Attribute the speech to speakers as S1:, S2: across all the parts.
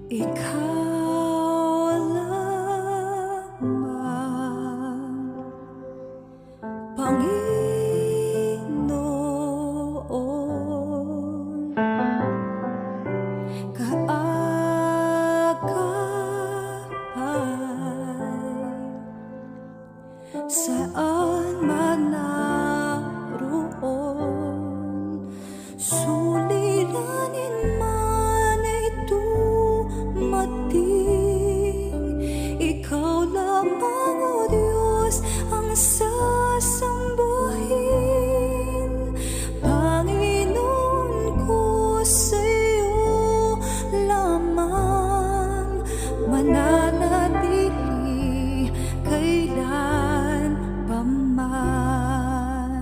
S1: Ikaw lamang, Panginoon, kaagapay, saan man naroon, suliranin man ay dumating. Ikaw lamang, O Diyos, ang sasambahin. Panginoon ko, sa iyo lamang mananatili kailan pa man.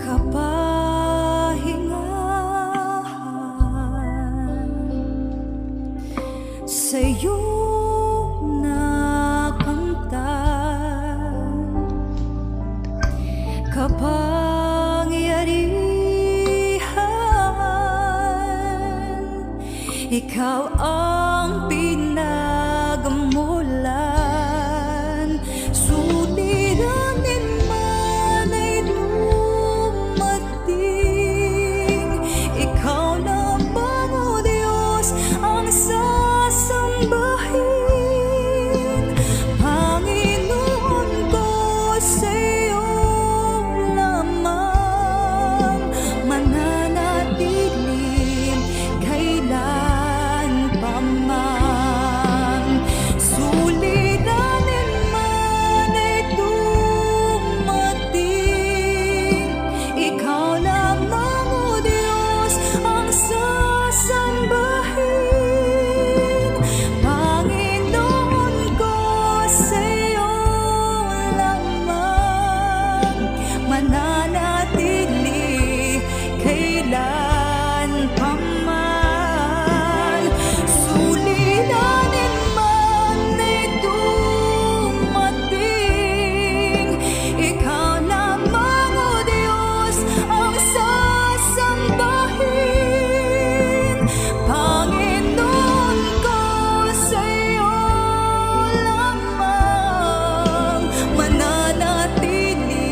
S1: Kapahingahan sa iyo nakamtan, kapangyarihan, ikaw ang pinagmulan. Suliranin man ay dumating, ikaw lamang, O Diyos, ang sasambahin. Panginoon ko, sa iyo lamang mananatili kailan pa man. Suliranin man ay dumating, ikaw lamang, O Diyos, ang sasambahin. Panginoon ko, sa iyo lamang mananatili kailan pa man. Suliranin man ay dumating, ikaw lamang, O Diyos, ang sasambahin. Panginoon ko, sa iyo lamang mananatili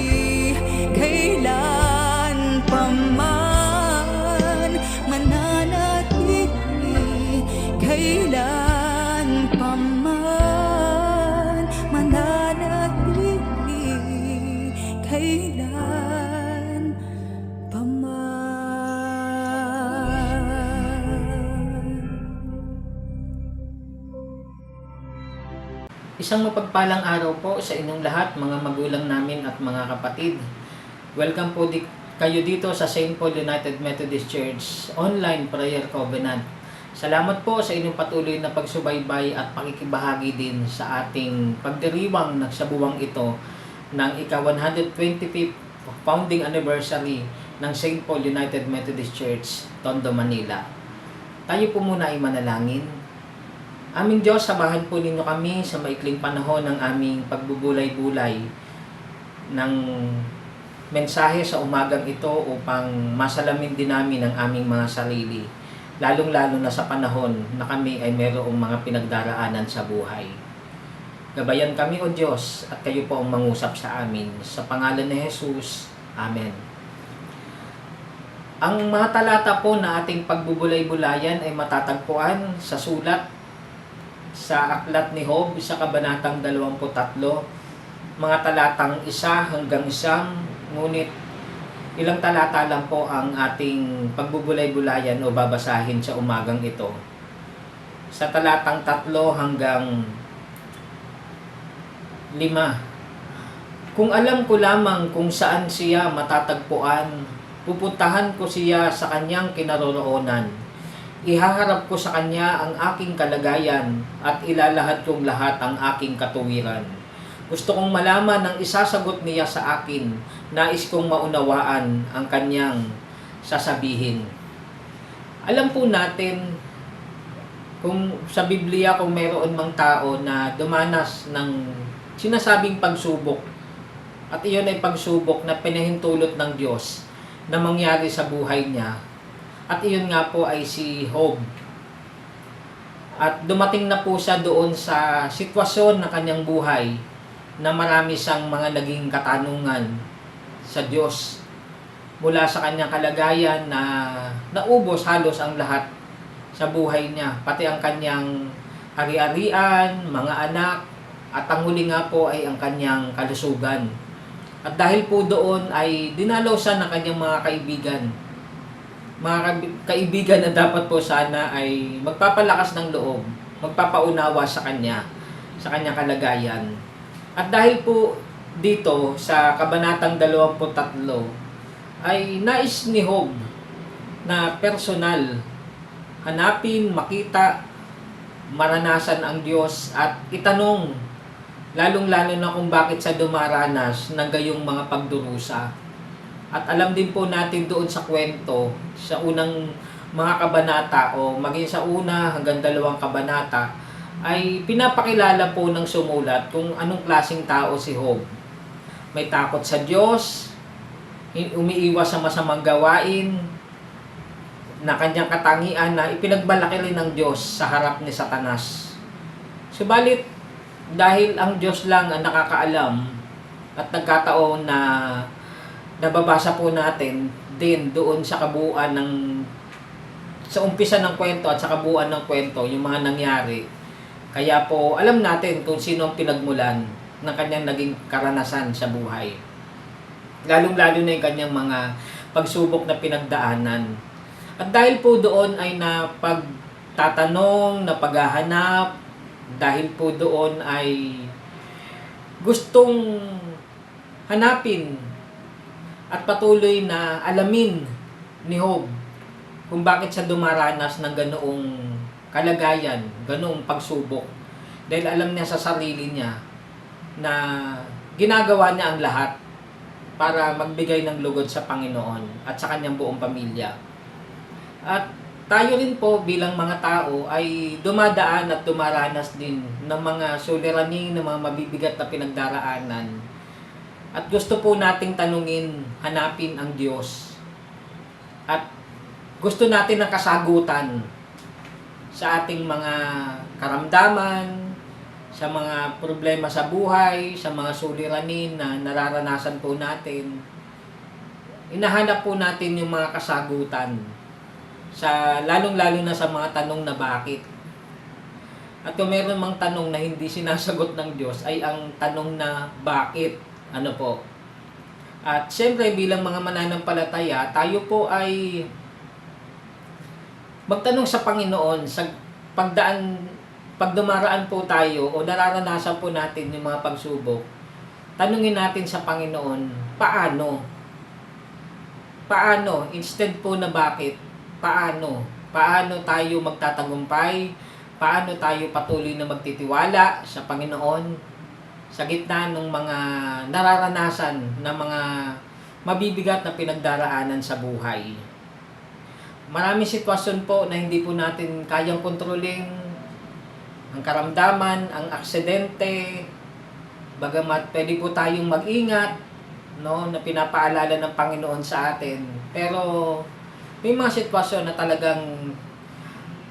S1: kailan pa man. Mananatili kailan pa man. Mananatili kailan pa man.
S2: Isang mapagpalang araw po sa inyong lahat, mga magulang namin at mga kapatid. Welcome po kayo dito sa St. Paul United Methodist Church Online Prayer Covenant. Salamat po sa inyong patuloy na pagsubaybay at pakikibahagi din sa ating pagdiriwang sa buwang ito ng ika-125th founding anniversary ng St. Paul United Methodist Church, Tondo, Manila. Tayo po muna ay manalangin. Aming Diyos, samahan po ninyo kami sa maikling panahon ng aming pagbubulay-bulay ng mensahe sa umagang ito upang masalamin din namin ang aming mga sarili, lalong-lalo na sa panahon na kami ay mayroong mga pinagdaraanan sa buhay. Gabayan kami, O Diyos, at kayo po ang mangusap sa amin. Sa pangalan ni Jesus, Amen. Ang mga talata po na ating pagbubulay-bulayan ay matatagpuan sa sulat sa Aklat ni Job sa kabanatang 23, mga talatang 1 hanggang 9, ngunit ilang talata lang po ang ating pagbubulay-bulayan o babasahin sa umagang ito. Sa talatang 3 hanggang 5. Kung alam ko lamang kung saan siya matatagpuan, pupuntahan ko siya sa kanyang kinaroroonan. Ihaharap ko sa kanya ang aking kalagayan at ilalahad kong lahat ang aking katuwiran. Gusto kong malaman ang isasagot niya sa akin. Nais kong maunawaan ang kanyang sasabihin. Alam po natin kung sa Biblia kung mayroon mang tao na dumanas ng sinasabing pagsubok at iyon ay pagsubok na pinahintulot ng Diyos na mangyari sa buhay niya. At iyon nga po ay si Job. At dumating na po siya doon sa sitwasyon na kanyang buhay na marami siyang mga naging katanungan sa Diyos. Mula sa kanyang kalagayan na naubos halos ang lahat sa buhay niya. Pati ang kanyang ari-arian, mga anak, at ang huli nga po ay ang kanyang kalusugan. At dahil po doon ay dinalaw siya ng kanyang mga kaibigan. Mga kaibigan na dapat po sana ay magpapalakas ng loob, magpapaunawa sa kanyang kalagayan. At dahil po dito sa Kabanatang 23 ay nais ni Job na personal hanapin, makita, maranasan ang Diyos at itanong lalong-lalo na kung bakit siya dumaranas ng gayong mga pagdurusa. At alam din po natin doon sa kwento, sa unang mga kabanata o maging sa una hanggang 2 kabanata, ay pinapakilala po ng sumulat kung anong klaseng tao si Job. May takot sa Diyos, umiiwas sa masamang gawain, na kanyang katangian na ipinagmalaki rin ng Diyos sa harap ni Satanas. Subalit, dahil ang Diyos lang ang nakakaalam at nagkataon na nababasa po natin din doon sa kabuuan sa umpisa ng kwento at sa kabuuan ng kwento, yung mga nangyari. Kaya po, alam natin kung sino ang pinagmulan ng kanyang naging karanasan sa buhay. Lalong-lalo na yung kanyang mga pagsubok na pinagdaanan. At dahil po doon ay napagtatanong, napaghahanap, dahil po doon ay gustong hanapin at patuloy na alamin ni Job kung bakit siya dumaranas ng ganoong kalagayan, ganoong pagsubok. Dahil alam niya sa sarili niya na ginagawa niya ang lahat para magbigay ng lugod sa Panginoon at sa kanyang buong pamilya. At tayo rin po bilang mga tao ay dumadaan at dumaranas din ng mga suliraning, ng mga mabibigat na pinagdaraanan. At gusto po nating tanungin, hanapin ang Diyos. At gusto natin ng kasagutan sa ating mga karamdaman, sa mga problema sa buhay, sa mga suliranin na nararanasan po natin. Inahanap po natin yung mga kasagutan sa lalong-lalo na sa mga tanong na bakit. At kung meron mang tanong na hindi sinasagot ng Diyos ay ang tanong na bakit. Ano po? At siyempre bilang mga mananampalataya, tayo po ay magtanong sa Panginoon sa pag dumaraan po tayo o nararanasan po natin yung mga pagsubok. Tanungin natin sa Panginoon, paano? Paano? Instead po na bakit? Paano? Paano tayo magtatagumpay? Paano tayo patuloy na magtitiwala sa Panginoon sa gitna ng mga nararanasan na mga mabibigat na pinagdaraanan sa buhay? Maraming sitwasyon po na hindi po natin kayang kontrolin, ang karamdaman, ang aksidente, bagamat pwede po tayong mag-ingat, no, na pinapaalala ng Panginoon sa atin. Pero may mga sitwasyon na talagang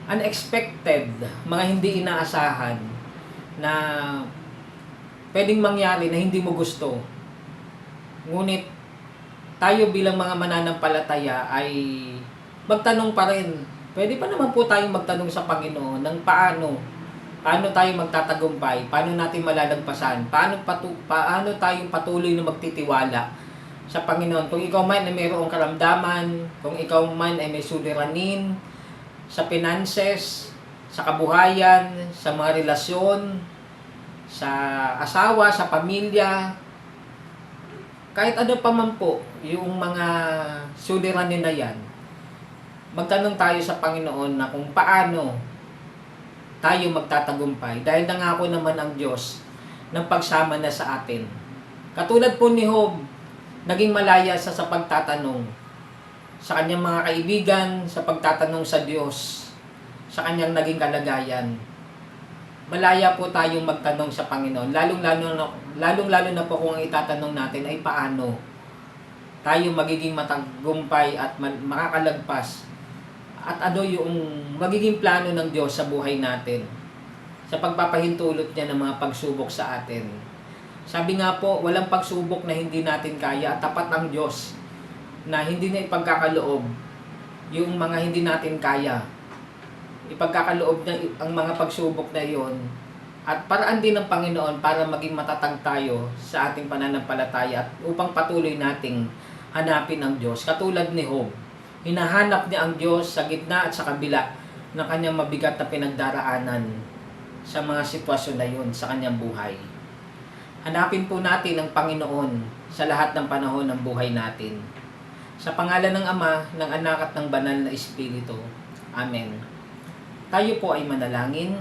S2: unexpected, mga hindi inaasahan, na pwedeng mangyari na hindi mo gusto. Ngunit tayo bilang mga mananampalataya ay magtanong pa rin. Pwede pa naman po tayong magtanong sa Panginoon ng paano tayo magtatagumpay, paano natin malalagpasan, paano tayong patuloy na magtitiwala sa Panginoon. Kung ikaw man ay mayroong karamdaman, kung ikaw man ay may suliranin sa finances, sa kabuhayan, sa mga relasyon, sa asawa, sa pamilya, kahit ano pa man po yung mga suliranin na yan, magtanong tayo sa Panginoon na kung paano tayo magtatagumpay. Dahil nangako naman ang Diyos ng pagsama na sa atin. Katulad po ni Job, naging malaya sa pagtatanong sa kanyang mga kaibigan, sa pagtatanong sa Diyos, sa kanyang naging kalagayan. Malaya po tayong magtanong sa Panginoon. Lalong-lalo na po kung ang itatanong natin ay paano tayo magiging matagumpay at makakalagpas at ano yung magiging plano ng Diyos sa buhay natin, sa pagpapahintulot niya ng mga pagsubok sa atin. Sabi nga po, walang pagsubok na hindi natin kaya, tapat ang Diyos na hindi na ipagkakaloob yung mga hindi natin kaya. Ipagkakaloob niya ang mga pagsubok na iyon at paraan din ng Panginoon para maging matatag tayo sa ating pananampalataya at upang patuloy nating hanapin ang Diyos. Katulad ni Job, hinahanap niya ang Diyos sa gitna at sa kabila ng kanyang mabigat na pinagdaraanan sa mga sitwasyon na yun sa kanyang buhay. Hanapin po natin ang Panginoon sa lahat ng panahon ng buhay natin. Sa pangalan ng Ama, ng Anak at ng Banal na Espiritu. Amen. Tayo po ay manalangin.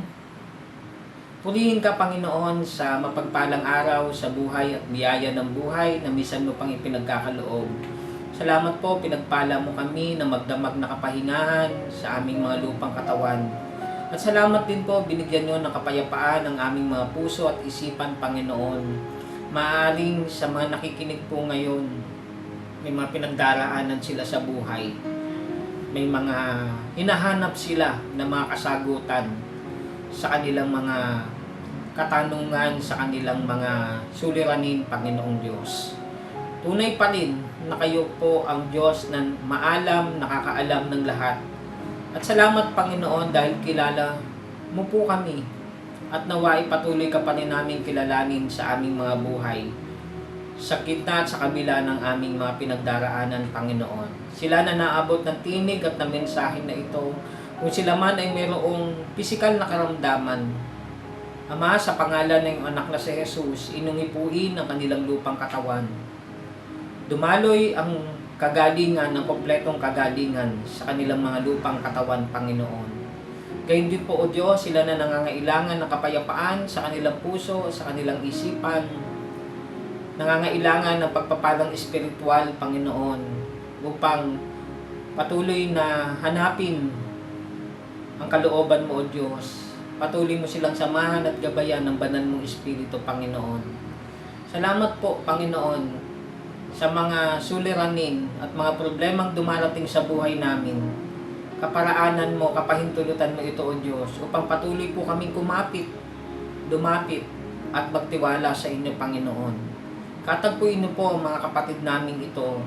S2: Purihin ka, Panginoon, sa mapagpalang araw, sa buhay at biyaya ng buhay na minsan mo pang ipinagkakaloob. Salamat po, pinagpala mo kami na magdamag na kapahingahan sa aming mga lupang katawan. At salamat din po, binigyan nyo ng kapayapaan ang aming mga puso at isipan, Panginoon. Maaring sa mga nakikinig po ngayon, may mga pinagdaraanan sila sa buhay. May mga hinahanap sila na mga kasagutan sa kanilang mga katanungan, sa kanilang mga suliranin, Panginoong Diyos. Tunay pa rin na kayo po ang Diyos na maalam, nakakaalam ng lahat. At salamat, Panginoon, dahil kilala mo po kami at nawai patuloy ka pa rin namin kilalanin sa aming mga buhay, sa gitna at sa kabila ng aming mga pinagdaraanan, Panginoon. Sila na naabot ng tinig at ng mensahe na ito, kung sila man ay mayroong pisikal na karamdaman, Ama, sa pangalan ng anak na si Jesus, inungipuin ang kanilang lupang katawan. Dumaloy ang kagalingan, ng kompletong kagalingan sa kanilang mga lupang katawan, Panginoon. Gayun din po, O Diyos, sila na nangangailangan ng kapayapaan sa kanilang puso, sa kanilang isipan, nangangailangan ng pagpapalang espiritual, Panginoon, upang patuloy na hanapin ang kalooban mo, O Diyos. Patuloy mo silang samahan at gabayan ng banal mong Espiritu, Panginoon. Salamat po, Panginoon, sa mga suliranin at mga problemang dumarating sa buhay namin. Kaparaanan mo, kapahintulutan mo ito, O Diyos, upang patuloy po kaming lumapit at magtiwala sa inyo, Panginoon. Katagpuin niyo po ang mga kapatid namin ito,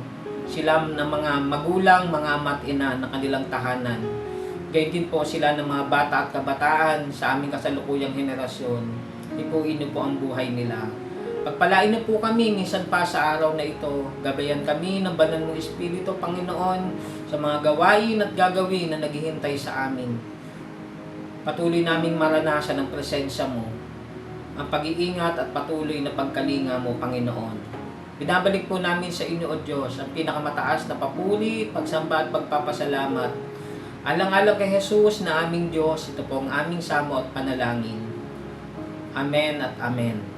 S2: sila na mga magulang, mga ama at ina ng kanilang tahanan. Gayun din po sila ng mga bata at kabataan sa aming kasalukuyang henerasyon. Ipuin niyo po ang buhay nila. Pagpalain niyo po kami minsan pa sa araw na ito. Gabayan kami ng banal mong Espiritu, Panginoon, sa mga gawain at gagawin na naghihintay sa amin. Patuloy naming maranasan ang presensya mo, ang pag-iingat at patuloy na pagkalinga mo, Panginoon. Binabalik po namin sa inyo, O Diyos, ang pinakamataas na papuri, pagsamba at pagpapasalamat. Alang-alang kay Jesus na aming Diyos, ito po ang aming samo at panalangin. Amen at Amen.